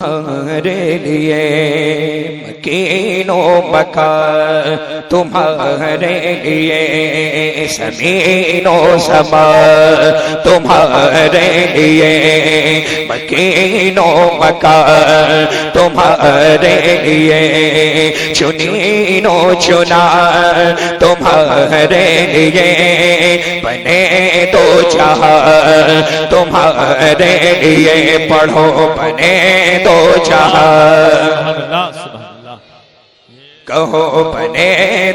तुम्हारे लिए मकीनो मका, तुम्हारे लिए ज़मीनो समा, तुम्हारे लिए मकीनो मका, तुम्हारे लिए चुनीनो चुना, तुम्हारे लिए बने दो जहां, तुम्हारे लिए पढ़ो बने दो जहां, कहो बने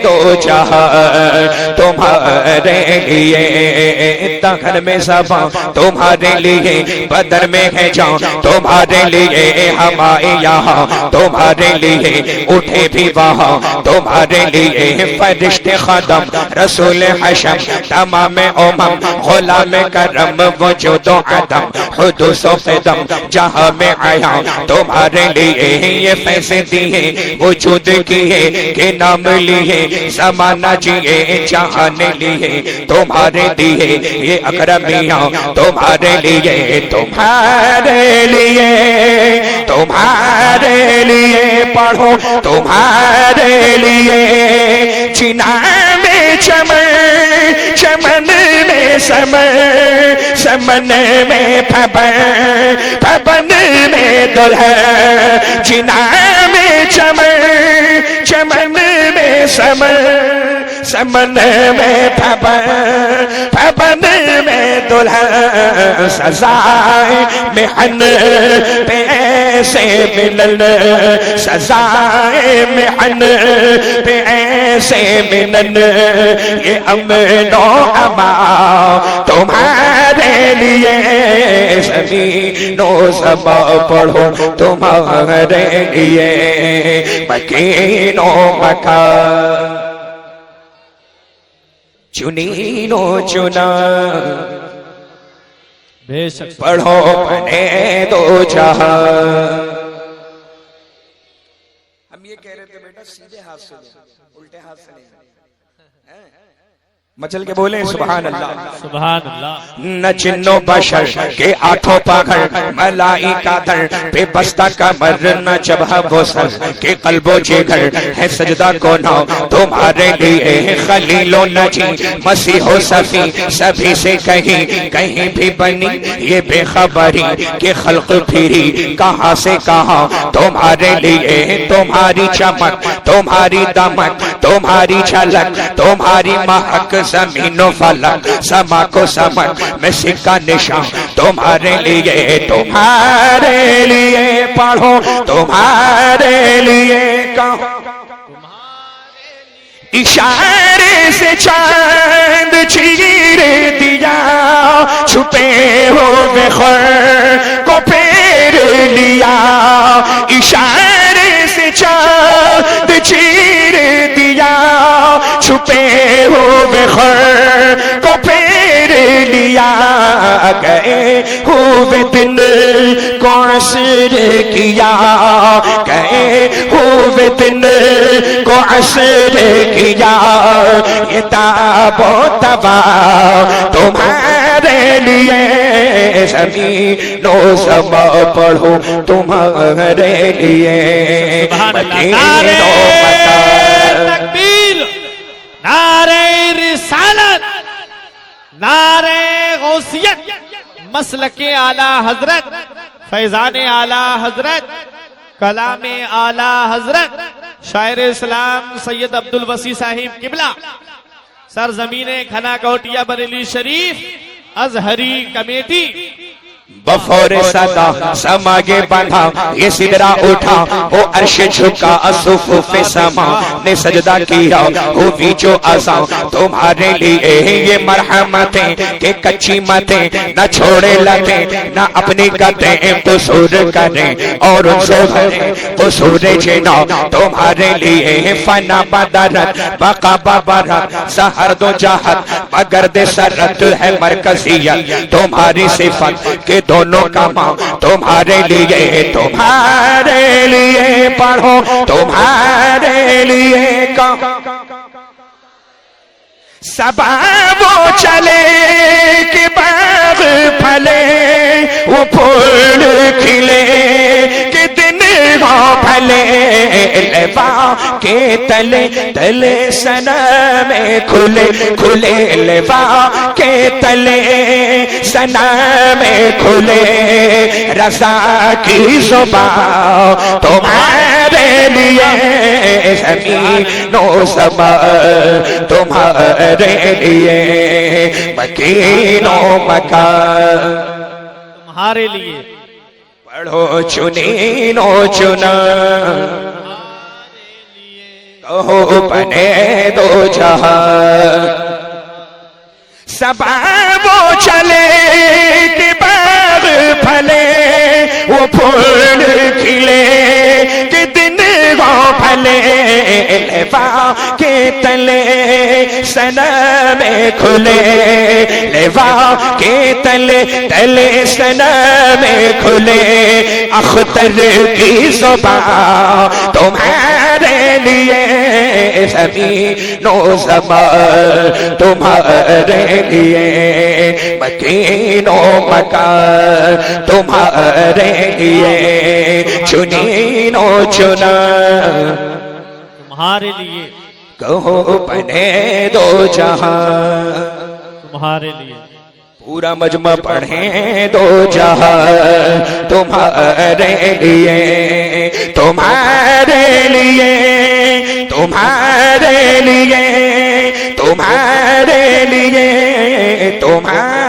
दो जहां तुम्हारे लिए। तखर में सबा तुम्हारे लिए, बदर में है जाऊं तुम्हारे लिए, हमारे यहाँ तुम्हारे लिए उठे भी वहाँ तुम्हारे लिए। फरिश्ते खदम रसूल हशम तमाम उमम गुलाम करम वजूद अदम हुदूस क़दम जहाँ में आया तुम्हारे लिए। ये फैसे दिए वजूद किए के नाम लिए, ज़माना जिए जहान लिए तुम्हारे दिए। ये अकरमिया तुम्हारे लिए, तुम्हारे लिए, तुम्हारे लिए पढ़ो तुम्हारे लिए। चिना में चमन, चमन में समन, समन में फबन, फबन में दुल्हन। चिना में चमन, चमन में समन, समन में फबन, फबन में दुल्हन। सजाए मेहन पे ऐसे मिलन, सजाए मेहन पे ऐसे मिलन। ये अमनो अमा तुम्हारे लिए, ज़मीनो समा पढ़ो तुम्हारे लिए। मकीनो मका चुनीनो चुना, बेशक पढ़ो बने दो जहां। हम ये कह रहे थे बेटा सीधे हाथ से उल्टे हाथ से नहीं, मचल के बोले सुभान अल्लाह सुभान अल्लाह। न चिन्नो बशर के आठों पाखर, मलाइका दर पे बस्ता कमर, न जबह वो सर के कल्बो जिगर है सजदा को ना तुम्हारे लिए। खलीलो नजी मसीहो सफी सभी से कहीं कहीं भी बनी ये बेखबरी के खल्क फिरी कहाँ से कहाँ तुम्हारे लिए। तुम्हारी चमक, तुम्हारी दमक, तुम्हारी झलक, तुम्हारी महक, ज़मीनो फलक समा को समक में सिक्का निशान तुम्हारे लिए। तुम्हारे लिए पढ़ो तुम्हारे लिए कहो, इशारे से चांद चीर दिया, छुपे हुए खैर को फेर लिया। इशारे से चांद चीर दिया, छुपे हुए खैर को फेर लिया। गए हुए दिन को असर किया, गए हुए दिन को असर किया। ये ताबो तबा तुम्हारे लिए, ज़मीनो समा पढ़ो तुम्हारे लिए। मकीनो मका तकबीर, नारे रिसालत, नारे गौसियत, मसलके आला हजरत, फैजाने आला हजरत, कलामे आला हजरत, शायर इस्लाम सैयद अब्दुल वसी साहिब किबला, सरजमीने खना कोटिया बरेली शरीफ, अजहरी कमेटी। बफौरे सदा समागे बंधा ये सिदरा उठा, वो अर्श झुका असुफुफे समा ने सजदा किया। वो बीचो आसा तुम्हारे लिए ये मरहमतें के कच्ची मतें न छोड़े लगे, न अपनी गतें कुसूर करें और उनसे भरे कुसूर जिना तुम्हारे लिए। फना बदरत बका बबरत सहर दो जहत मगर दे सरत है मरकजियत तुम्हारी सिफत के दोनों कमा तुम्हारे लिए। तुम्हारे लिए पढ़ो तुम्हारे लिए कहो, सबा वो चले कि बाग फले, वो फूल खिले कि लेवा के तले तले सनम खुले खुले लेवा के तले सनम खुले रज़ा की ज़ुबान तुम्हारे लिए ज़मीनो समा तुम्हारे लिए मकीनो मकान तुम्हारे लिए पढ़ो चुनीनो चुना कहो बने दो जहां सबा वो चले कि बाग फले वो फूल खिले कि दिन वो फले लेवा के तले सनम खुले लेवा के तले तले सनम खुले अख्तर की ज़ुबान तुम्हारे लिए ज़मीनो ज़मान तुम्हारे लिए मकीनो मकान तुम्हारे लिए चुनीनो चुना तुम्हारे लिए कहो बने दो जहां तुम्हारे लिए पूरा मजमा पढ़े दो जहां तुम्हारे लिए तुम्हारे लिए तुम्हारे लिए तुम्हारे लिए तुम्हारे